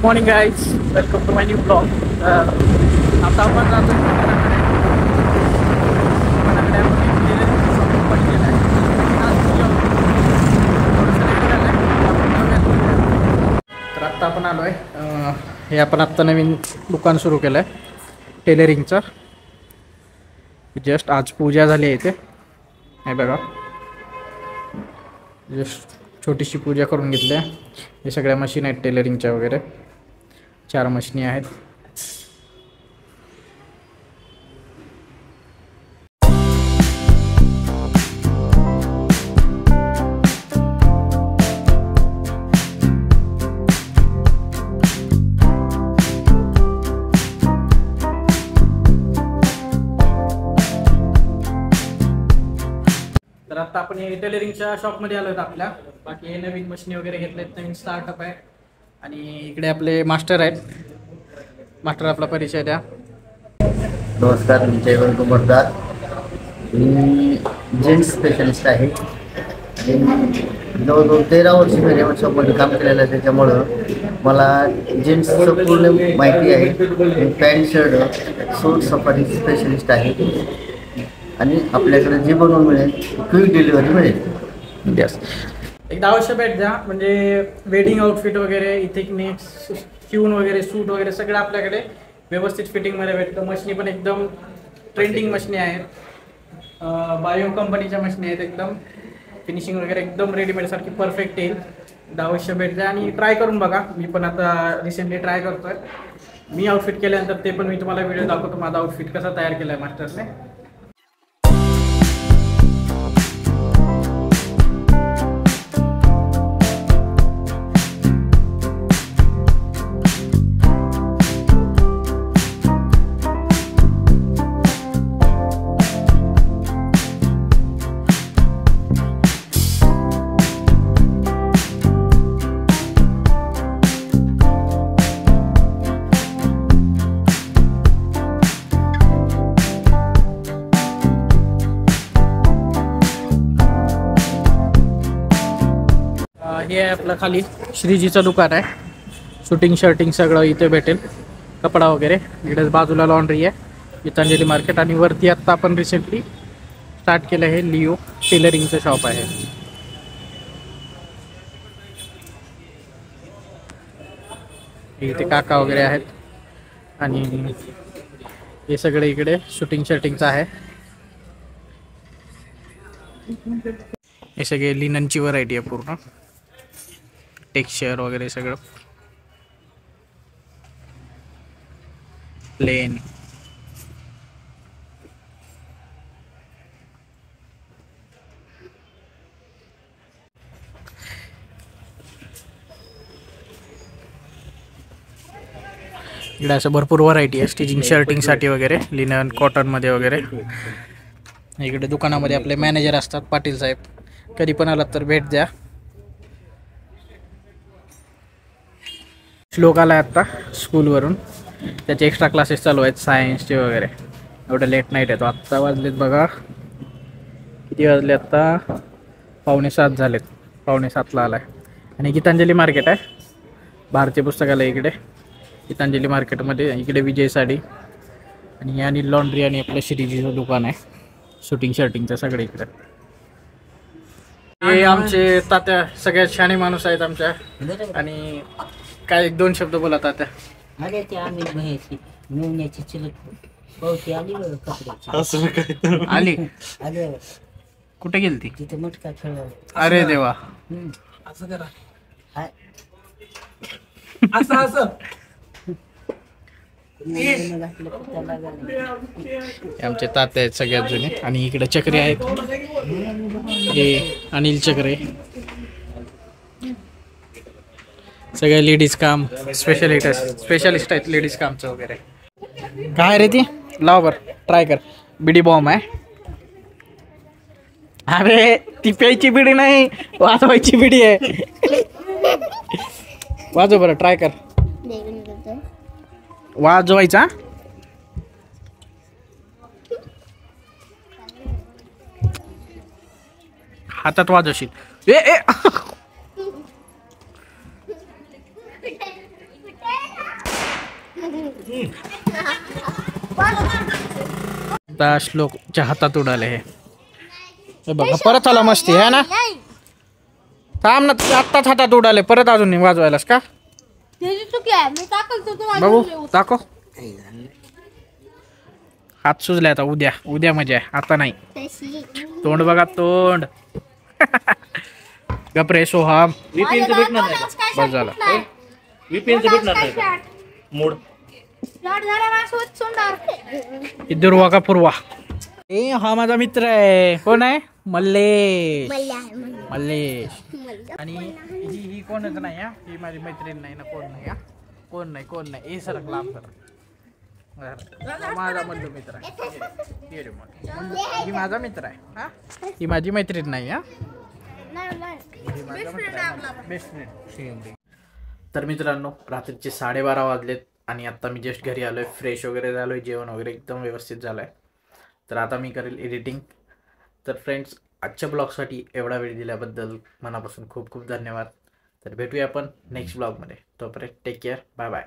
Morning guys, welcome to my new blog. आता आपण जातो तर आत्ता आपण आलो आहे. हे आपण आत्ता नवीन दुकान सुरू केलं आहे टेलरिंगचं. जस्ट आज पूजा झाली आहे इथे. हे बघा, जस्ट छोटीशी पूजा करून घेतली आहे. हे सगळ्या मशीन आहेत टेलरिंगच्या वगैरे. 4 मशीनी आहेत. तर आता आपण हे टेलरिंगच्या शॉपमध्ये आलो आहेत आपल्या. बाकी हे नवीन मशीनी वगैरे घेतलेत, नवीन स्टार्टअप आहे. आणि इकडे आपले मास्टर आहेत. मास्टर, आपला परिचय द्या. नमस्कार, मी जयवंत कुमारदार. मी जेंट्स स्पेशलिस्ट आहे आणि जवळजवळ 13 वर्ष मी रेमंड शॉपमध्ये काम केलेलं आहे. त्याच्यामुळं मला जेंट्सचं पूर्ण माहिती आहे. पॅन्ट शर्ट सूट सफारी स्पेशलिस्ट आहे आणि आपल्याकडे जे बनवून मिळेल क्विक डिलिव्हरी मिळेल. यस, एकदा अवश्य भेट द्या. म्हणजे वेडिंग आउटफिट वगैरे, इथे नेक्स शिवून वगैरे, सूट वगैरे सगळं आपल्याकडे व्यवस्थित फिटिंगमध्ये भेटतं. मशिनी पण एकदम ट्रेंडिंग मशिनी आहेत. बायो कंपनीच्या मशिनी आहेत. एकदम फिनिशिंग वगैरे एकदम रेडीमेड सारखी परफेक्ट येईल. एकदा अवश्य भेट द्या आणि ट्राय करून बघा. मी पण आता रिसेंटली ट्राय करतोय. मी आउटफिट केल्यानंतर ते पण मी तुम्हाला व्हिडिओ दाखवतो, माझा आउटफिट कसा तयार केला आहे मास्टरने. हे आहे आपलं खाली श्रीजीचं दुकान आहे. शूटिंग शर्टिंग सगळं इथे भेटेल, कपडा वगैरे. इकडे बाजूला लॉन्ड्री आहे, गीतांजली मार्केट. आणि वरती आत्ता आपण रिसेंटली स्टार्ट केलं आहे लिओ टेलरिंगचं शॉप आहे. इथे काका वगैरे आहेत आणि हे सगळे इकडे शूटिंग शर्टिंगचं आहे. हे सगळे लिननची व्हरायटी आहे, पूर्ण टेक्स्चर वगैरे सगळं प्लेन. इकडे असं भरपूर व्हरायटी आहे स्टिचिंग शर्टिंगसाठी वगैरे, लिनन कॉटनमध्ये वगैरे. इकडे दुकानामध्ये आपले मॅनेजर असतात, पाटील साहेब. कधी पण आलात तर भेट द्या. श्लोक आला आहे आत्ता स्कूलवरून. त्याचे एक्स्ट्रा क्लासेस चालू आहेत सायन्सचे वगैरे. एवढं लेट नाईट येतो. आत्ता वाजलेत बघा, किती वाजले आत्ता? 6:45 झालेत. 6:45ला आला आहे. आणि गीतांजली मार्केट आहे, भारतीय पुस्तकालय इकडे गीतांजली मार्केटमध्ये. इकडे विजय साडी आणि अनिल लॉन्ड्री आणि आपलं श्रीजीचं दुकान आहे शूटिंग शर्टिंगचं सगळे इकडे. हे आमचे तात्या सगळ्यात शहाणे माणूस आहेत आमच्या. आणि काय 1-2 शब्द बोला तात्या. अरे ते आम्ही भयाची मेवण्याची चिलक पावती आली बरं कपड्याची. असं काय आली? अरे कुठे गेली ती? तिथे मटका खेळला. अरे देवा, असं करा. हाय असं असं. आमचे तात्या आहेत सगळ्यात जुने. आणि इकडे चक्रे आहेत, हे अनिल चक्रे. सगळे लेडीज काम स्पेशलिस्ट आहेत लेडीज कामचं वगैरे. काय रे ती? लाव बर, ट्राय कर. बिडी बॉम्ब आहे. अरे ती प्यायची बिडी नाही, वाजवायची बिडी आहे. वाजव बरं, ट्राय कर. वाजवायचा. हातात वाजवशील. ए ए आता श्लोकच्या हातात उडाले हे बघा, परत आला मस्ती आहे ना. थांब ना, तुझ्या आत्ताच हातात उडाले, परत अजून वाजवायलास का? बघू दाखव. हात सुजले आता. उद्या उद्या मजा आहे, आता नाही. तोंड बघा तोंड. गपरे सोहम. VPN भेटणार नाही का? बस झालं. VPN भेटणार नाही का? मूड दुर्वा का पूर्वा. ए हा माझा मित्र आहे. कोण आहे? मल्लेश. मल्लेश. आणि ही कोणच नाही हा. ही माझी मैत्रीण नाही ना. कोण नाही हा. कोण नाही. हे सरक लांब सर. माझा मल्लू मित्र आहे. ही माझा मित्र आहे हा. ही माझी मैत्रीण नाही हा. Best friend. तर मित्रांनो, रात्रीचे 12:30 वाजलेत आणि आता मी जस्ट घरी आलोय. फ्रेश वगैरे झालोय, जेवण वगैरे एकदम व्यवस्थित झालंय. तर आता मी करेल एडिटिंग. तर फ्रेंड्स, आजच्या ब्लॉगसाठी एवढा वेळ दिल्याबद्दल मनापासून खूप खूप धन्यवाद. तर भेटूया आपण नेक्स्ट ब्लॉगमध्ये. तोपर्यंत टेक केअर. Bye bye.